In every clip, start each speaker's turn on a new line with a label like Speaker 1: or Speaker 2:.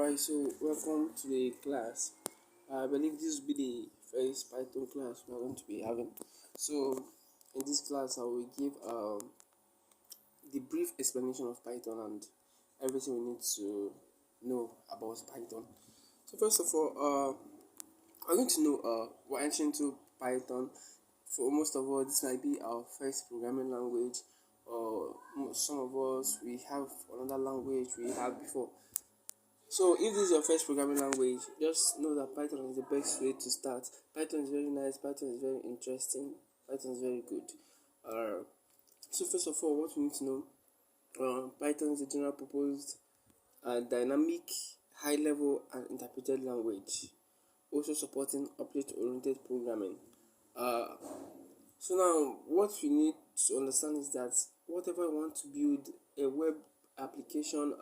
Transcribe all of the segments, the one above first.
Speaker 1: Alright, so welcome to the class. I believe this will be the first Python class we are going to be having. So, in this class, I will give the brief explanation of Python and everything we need to know about Python. So, first of all, I'm going to know we're entering into Python. For most of us, this might be our first programming language, or some of us we have another language we have before. So if this is your first programming language, just know that Python is the best way to start. Python is very nice, Python is very interesting, Python is very good. So first of all, what we need to know, Python is a general purpose, dynamic, high level and interpreted language, also supporting object-oriented programming. Uh, so now what we need to understand is that whatever you want to build, a web application,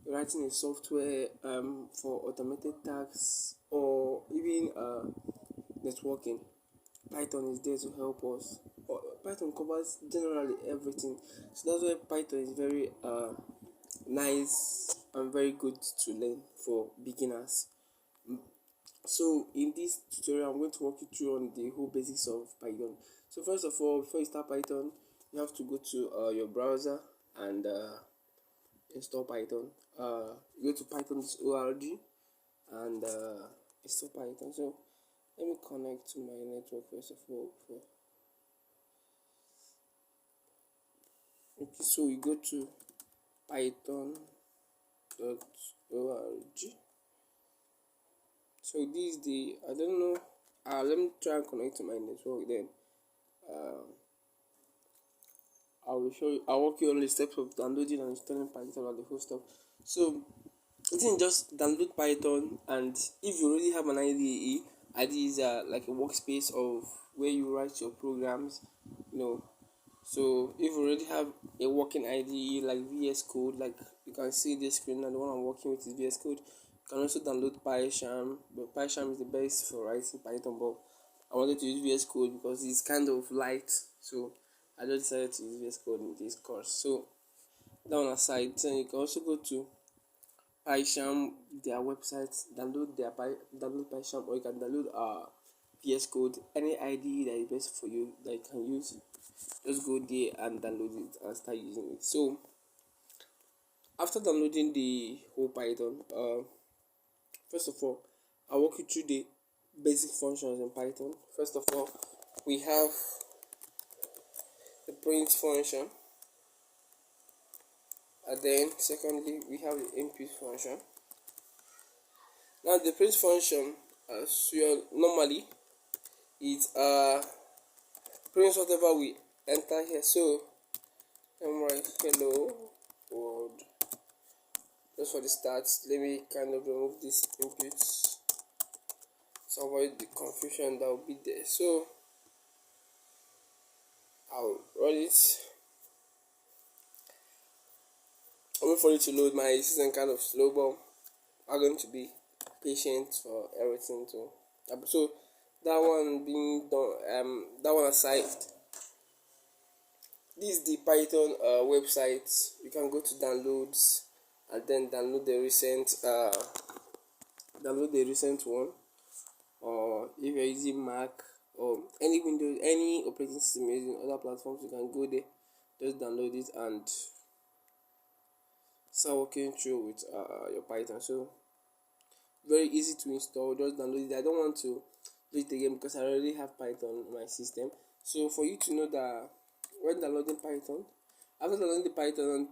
Speaker 1: writing a software for automated tasks, or even networking, Python is there to help us. Python covers generally everything, so that's why Python is very nice and very good to learn for beginners. So in this tutorial, I'm going to walk you through on the whole basics of Python. So first of all, before you start Python, you have to go to your browser and install Python. Go to python.org and install Python. So let me connect to my network first of all. Okay, so we go to python.org. So this is the, I don't know. Let me try and connect to my network. Then I will show you. I'll walk you on the steps of downloading and installing Python and the whole stuff. So you can just download Python, and if you already have an IDE is like a workspace of where you write your programs, you know. So if you already have a working IDE like VS Code, like you can see this screen, and the one I'm working with is VS Code. You can also download PyCharm, but PyCharm is the best for writing Python. But I wanted to use VS Code because it's kind of light, so I just decided to use VS Code in this course. So that one aside, then you can also go to PyCharm, their website, download PyCharm, or you can download VS Code, any IDE that is best for you that you can use. Just go there and download it and start using it. So after downloading the whole Python, first of all, I'll walk you through the basic functions in Python. First of all, we have the print function, and then secondly we have the input function. Now the print function, as normally, it prints whatever we enter here. So I'm write hello world. Just for the start, let me kind of remove this inputs to avoid the confusion that will be there. So I'll run it. I'm waiting for it to load. My system kind of slow, but I'm going to be patient for everything to happen. So that one being done, that one aside, this is the Python website. You can go to downloads and then download the recent one, or if you're using Mac or any Windows, any operating system using other platforms, you can go there, just download it and start working through with your Python. So very easy to install, just download it. I don't want to do it again because I already have Python on my system. So for you to know that when downloading Python, after downloading the Python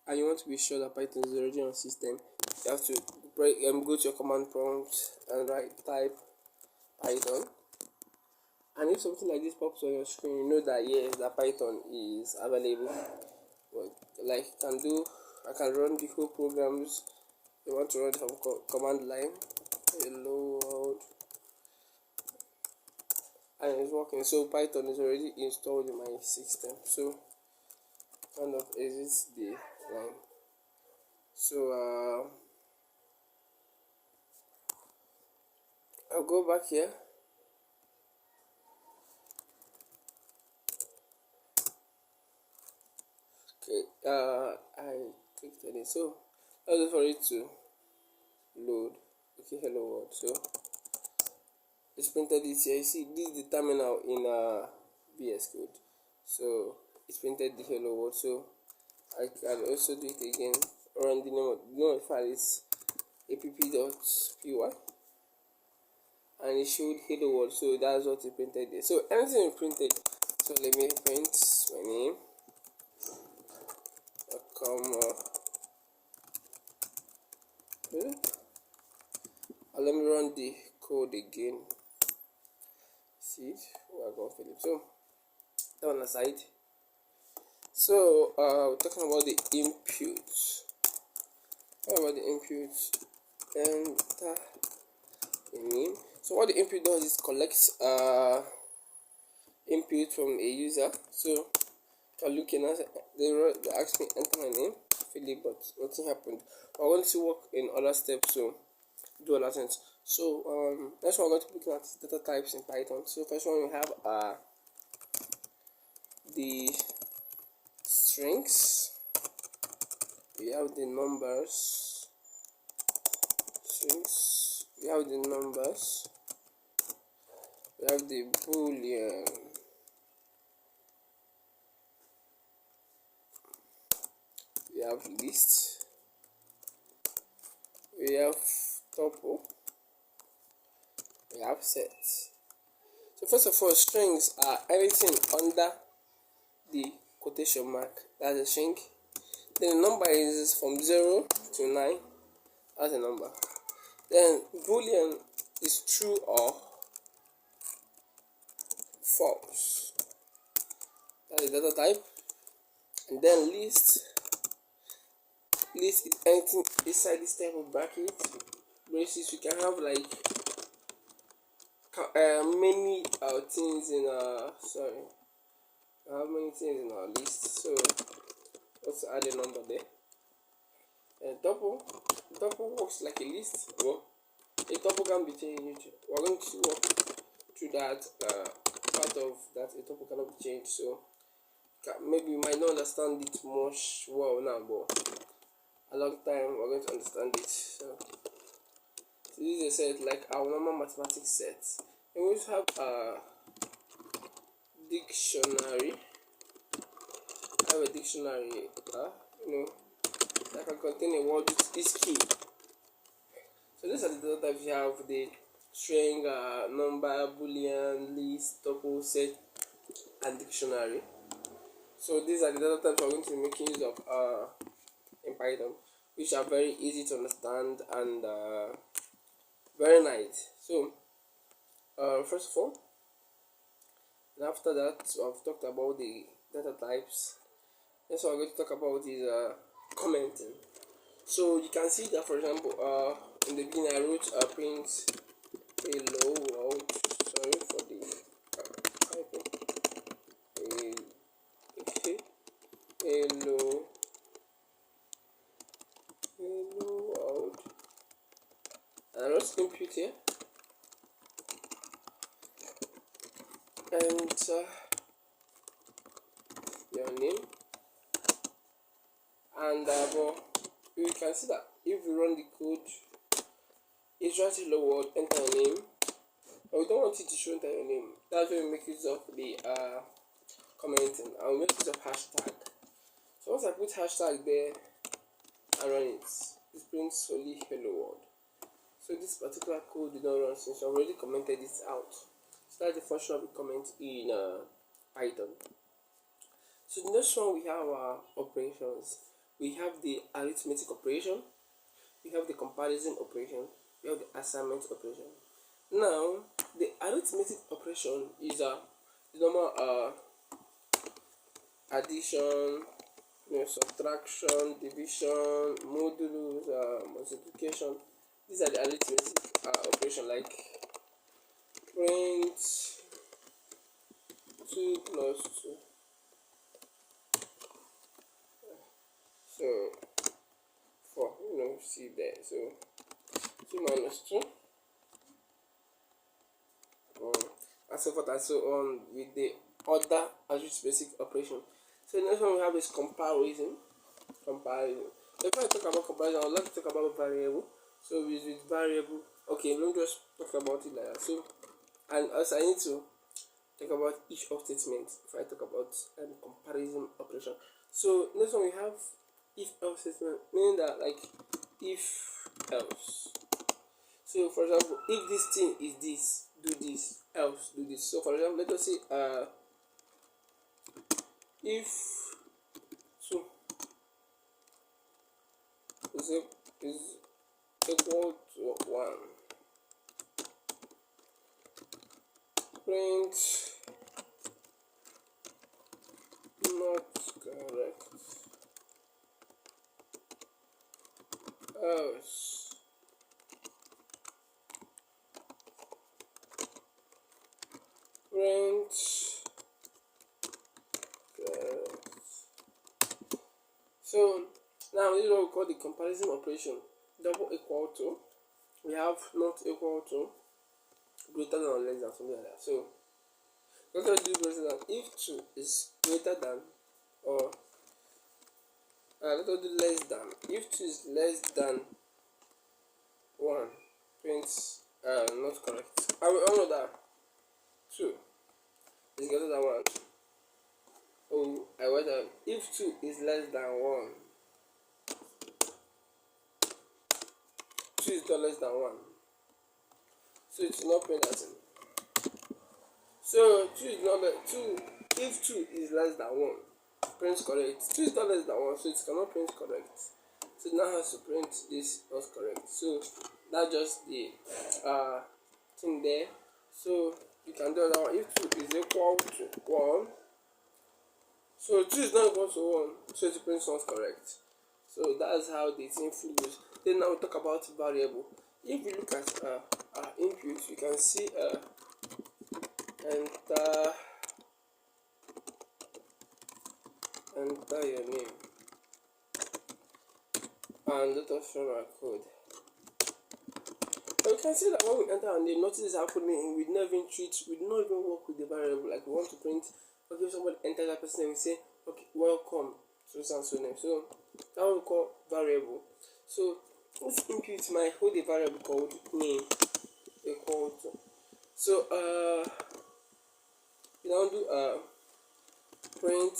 Speaker 1: and you want to be sure that Python is already on system, you have to go to your command prompt and type Python. And if something like this pops on your screen, you know that yes, that Python is available. But like I can run the whole programs. You want to run from command line, hello world, and it's working. So Python is already installed in my system. So kind of exits the line. So I'll go back here. Okay, I clicked on it. So I'll just for it to load. Okay, hello world. So it's printed it here. You see, this is the terminal in VS Code. So it's printed the hello world. So I can also do it again. Run the name of the file is app.py, and it showed hello world. So that's what it printed there. So anything you printed. So let me print my name, comma, and let me run the code again. See, we are going to Philip. So that one aside. So we're talking about the inputs. What about the inputs? Enter the name. So what the input does is collects input from a user. So if I'm looking at they ask me enter my name, Philip, but nothing happened. I want to work in other steps, so do other things. So next one we're going to be looking at data types in Python. So first one we have the strings, we have the numbers, strings, we have the numbers, we have the boolean, we have list, we have tuple, we have set. So first of all, strings are anything under the quotation mark, that's a string. Then the number is from 0 to 9, that's a number. Then boolean is true or false, that's a data type. And then list is anything inside this type of bracket braces. We can have like many things in I have many things in our list, so let's add a number there. And tuple works like a list. Well, a tuple can be changed. We're going to work through that part of that. A tuple cannot be changed, so maybe you might not understand it much well now, but a long time we're going to understand it. So this is a set like our normal mathematics set. And we have a dictionary. I have a dictionary, that can contain a word with this key. So these are the data types. You have the string, number, boolean, list, tuple, set, and dictionary. So these are the data types we're going to be making use of in Python, which are very easy to understand and very nice. So first of all, and after that, I've talked about the data types. Next one we're going to talk about is commenting. So you can see that, for example, in the beginning I wrote print hello world. Sorry for the typing. Hello world. And I wrote input here. Enter your name, and you can see that if we run the code, it's just hello world, enter your name, but we don't want it to show enter your name. That's why we make use of the commenting. I'll make use of hashtag. So once I put hashtag there and run it, it prints solely hello world. So this particular code did not run since I already commented it out. So that's the function of the comment in Python. So the next one we have operations. We have the arithmetic operation, we have the comparison operation, we have the assignment operation. Now the arithmetic operation is the normal addition, subtraction, division, modulus, multiplication. These are the arithmetic operation, like print 2 plus 2. So 4, see there. So 2 minus 2, and so forth and so on with the other arithmetic operation. So the next one we have is comparison. Before I talk about comparison, I would like to talk about variable. So with variable, okay, let me just talk about it like that. So, and also I need to talk about each of statement if I talk about comparison operation. So next one we have if else statement, meaning that like if else. So for example, if this thing is this, do this, else do this. So for example, let us say if two is, is equal to 1, print not correct, else print correct. So now this is what we call the comparison operation. Double equal to, we have not equal to, greater than or less than, something like that. So let us do greater than. If 2 is greater than, or let us do less than. If 2 is less than 1, print not correct. And we all know that 2 is greater than 1. Oh, I went down. If 2 is less than 1, 2 is not less than 1. So it's not print that thing. So 2 is not less 2. If 2 is less than 1, print correct. 2 is not less than 1, so it cannot print correct. So it now has to print this not correct. So that's just the thing there. So you can do that one. If 2 is equal to 1, so 2 is not equal to 1, so it prints not correct. So that's how the thing flows. Then now we talk about variable. If you look at our input, you can see enter your name and let us run our code. So you can see that when we enter our name, notice is happening. We not even work with the variable. Like we want to print, okay, if somebody enters that person and we say, okay, welcome to so and so name. So that we call variable. So this input might hold a variable called name equal to. So you now do print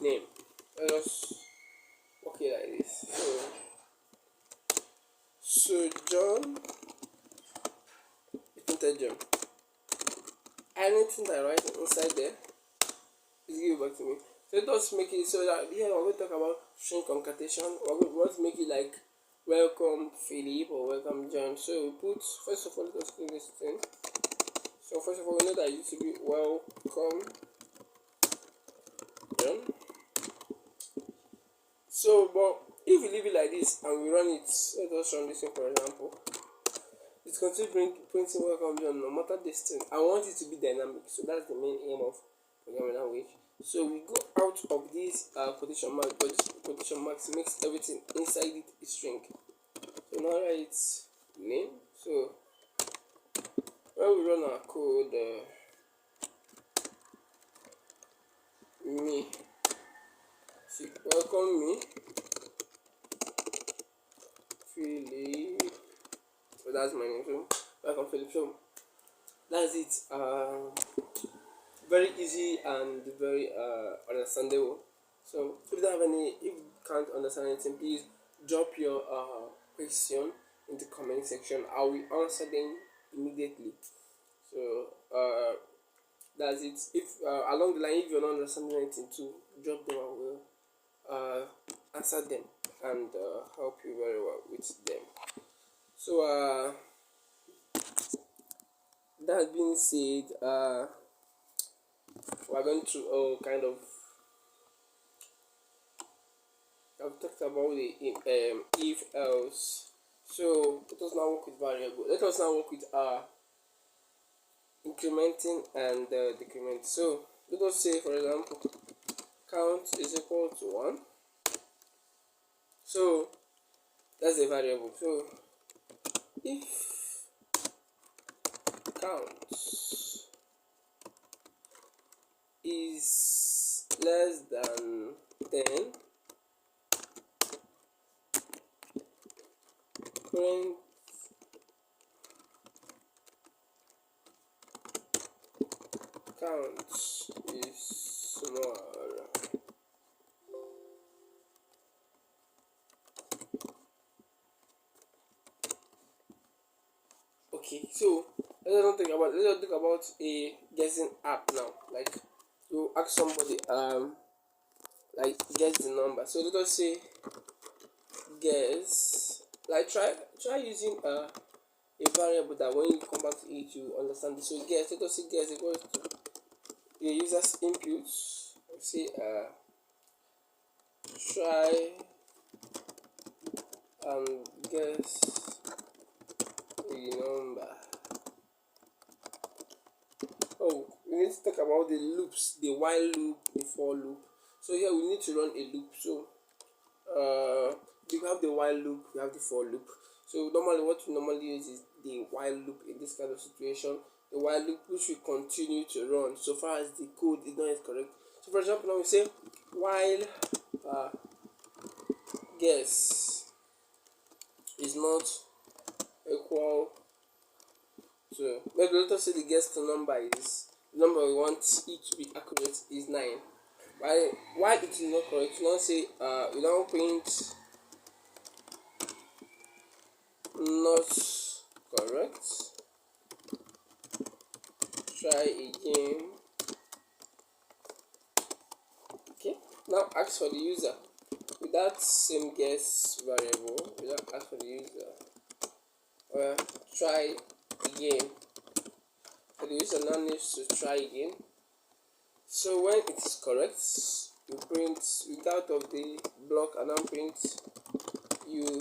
Speaker 1: name. Let us okay like this. So John, printed John. Anything that I write inside there is give it back to me. So let us make it so that here we're going to talk about string concatenation. We want to make it like welcome Philip or welcome John. So we put, first of all, let us clean this thing. So first of all, we know that it used to be welcome John. So but if we leave it like this and we run it, let us run this thing for example. It's considering printing welcome John no matter this thing. I want it to be dynamic, so that's the main aim of programming language. So we go out of this quotation mark, but this quotation marks makes everything inside it a string. So now write name. So when we run our code, me, welcome me, Philip. So that's my name. So welcome Philip. So that's it. Very easy and very understandable. So if you don't have any, if you can't understand anything, please drop your question in the comment section. I will answer them immediately. So that's it. If along the line, if you're not understanding anything too, drop them. I will answer them and help you very well with them. So that being said, we're going to kind of I've talked about the if else. So let us now work with variable. Let us now work with incrementing and decrement. So let us say for example count is equal to 1. So that's a variable. So if count is less than 10, print count is small. Okay, so let's talk about a guessing app now. Like you ask somebody like guess the number. So let us say guess, like try using a variable that when you come back to it you understand this. So guess, let us say guess equals to the user's inputs. Say try and guess the number. Oh, we need to talk about the loops, the while loop, the for loop. So here we need to run a loop. So we have the while loop, we have the for loop. So normally what we normally use is the while loop in this kind of situation. The while loop which will continue to run so far as the code is not yet correct. So for example, now we say while guess is not equal to, maybe let us say the guess number is, the number we want it to be accurate is 9. Why it is not correct, you don't say you don't print not correct, try again. Okay, now ask for the user with that same guess variable, we don't ask for the user, try again. So the user now needs to try again. So when it is correct, you print without of the block and now print you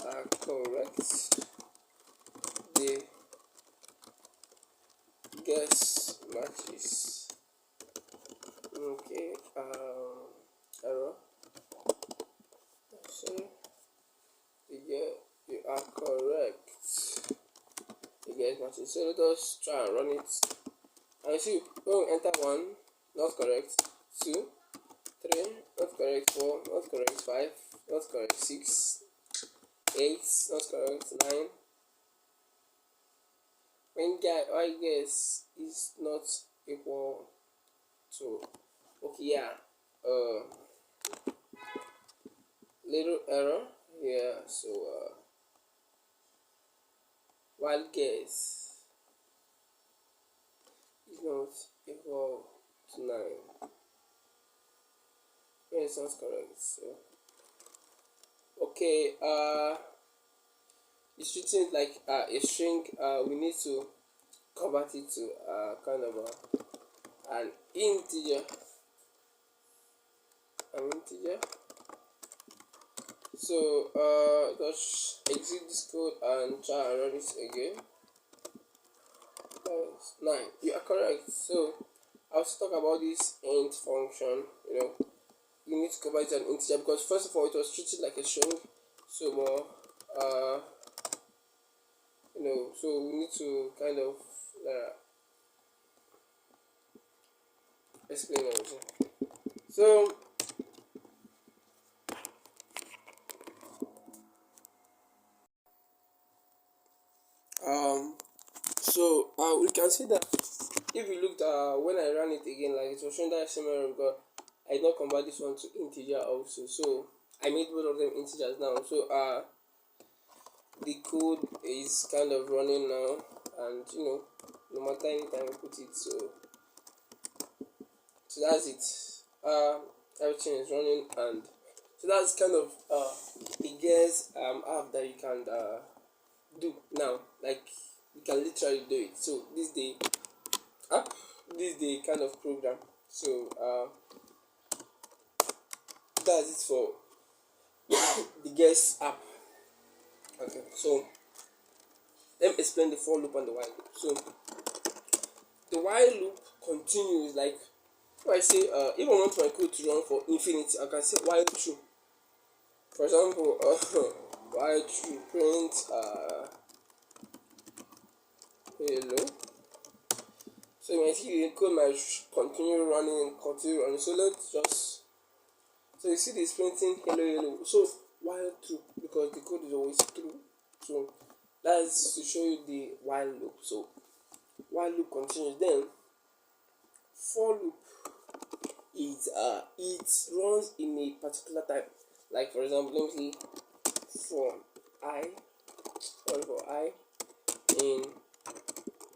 Speaker 1: are correct. The guess matches. Okay, error. So you are correct. The guess matches. So let us try and run it. And you see, when we enter 1, not correct, 2, 3, not correct, 4, not correct, 5, not correct, 6, 8, not correct, 9. When I guess is not equal to, okay, yeah, little error here. So while guess is not equal to 9, when it's not correct. So okay, it's treating it like a string. We need to convert it to kind of an integer. So just exit this code and try and run it again. 9. You are correct. So I'll talk about this int function. You need to convert it to an integer because first of all it was treated like a string. So so we need to kind of explain everything. So we can see that if you looked when I ran it again, like it was showing that same error because I did not convert this one to integer also. So I made both of them integers now. So the code is kind of running now, and no matter any time I put it, so that's it. Everything is running, and so that's kind of the guess app that you can do now. Like you can literally do it. So this the app, this the kind of program. So that's it for the guess app. Okay, so let me explain the for loop and the while loop. So the while loop continues, like if I say if I want my code to run for infinity, I can say while true. For example, while true print hello. So you might see the code might continue running. So let's just, so you see this printing hello. So while true, because the code is always true. So that's to show you the while loop. So while loop continues. Then for loop it runs in a particular time. Like for example, let me see, for I for I in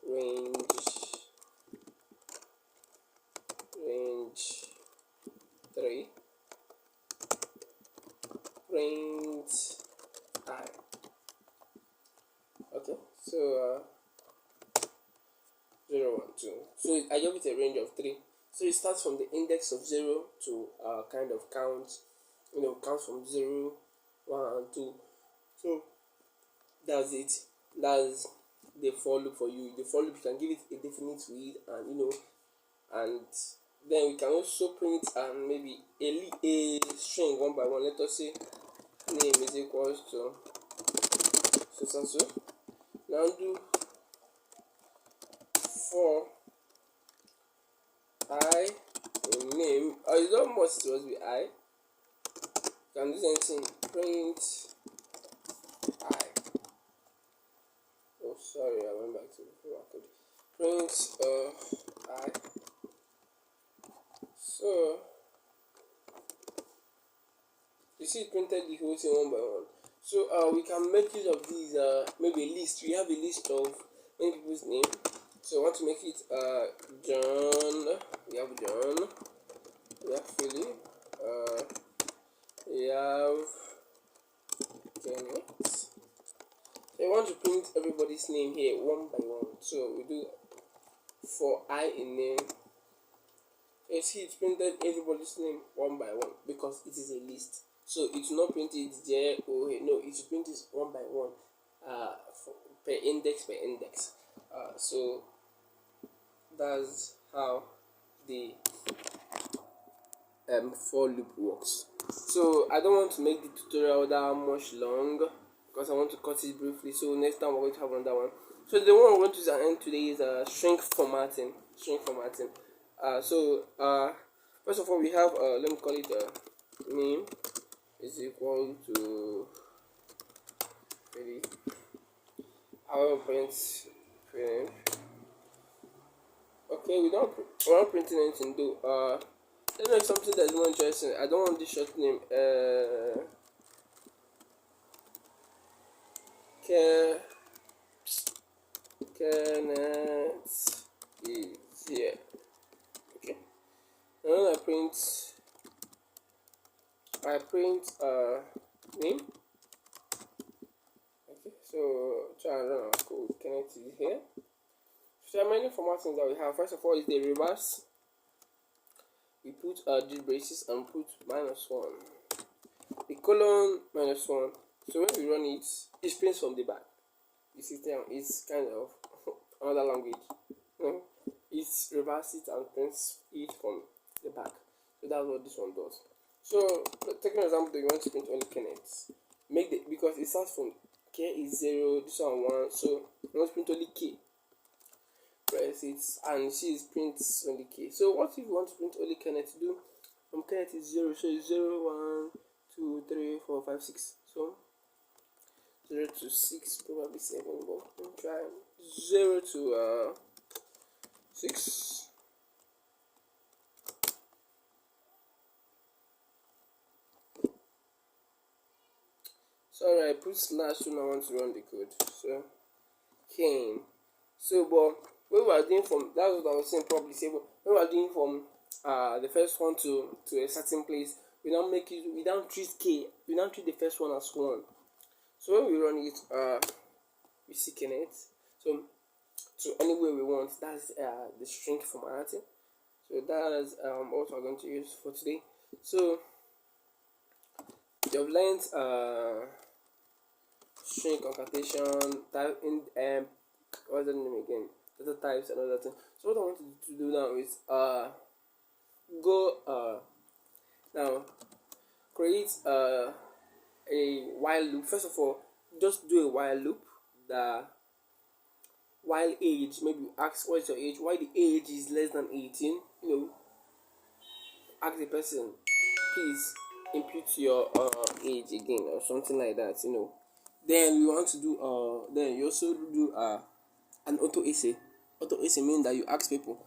Speaker 1: range range 3 range I. Okay, so 0 1 2. So I give it a range of 3. So it starts from the index of 0 to kind of count, count from 0 1 and 2. So that's it. That's the for loop for you. The for loop, you can give it a definite width, and and then we can also print maybe a string one by one. Let us say name is equals to so and so. Now do for I in name, or it's not must just be I. You can do anything. Print I. Oh, sorry, I went back to the format code. Print I. So you see it printed the whole thing one by one. So we can make use of these maybe a list. We have a list of many people's name. So I want to make it John. We have John. We have Philip. We have Janet. So I want to print everybody's name here one by one. So we do for I in name. You see it's printed everybody's name one by one because it is a list. So it will not print it there or here. No, it will print it one by one, per index per index. So that's how the for loop works. So I don't want to make the tutorial that much long because I want to cut it briefly. So next time we're going to have another one. So the one we're going to use at end today is string formatting. First of all, we have let me call it name is equal to really I will print. Okay, we're not printing anything though. Let's make something that's more interesting. I don't want this short name. Kenneth is here. Okay. Now I print name. Okay, so try and run our code. Kenneth is here. So there are many formatting that we have. First of all is the reverse. We put these braces and put -1. The colon -1. So when we run it, it prints from the back. You see, it's kind of another language. It reverses it and prints it from the back. So that's what this one does. So take an example. You want to print only Kenneth. Because it starts from K is 0, this one 1. So you want to print only K. Press it and see it prints only K. So what if you want to print only Kenneth? Do from Kenneth is 0, so it's 0 1 2 3 4 5 6. So 0 to 6, probably 7, but we'll try 0 to 6. Sorry, I put slash when I want to run the code. So came. So but when we are doing from, that's what I was saying probably say, but when we are doing from the first one to a certain place, we don't treat the first one as 1. So when we run it, we see Kenneth. So any way we want, that's the string formatting. So that's what we're going to use for today. So you've learned string concatenation, type in what's the name again? Data types and other things. So what I want to do now is go now create a while loop. First of all, just do a while loop. The while age, maybe ask what's your age. Why the age is less than 18, ask the person, please impute your age again or something like that. Then we want to do then you also do an auto essay. Auto essay means that you ask people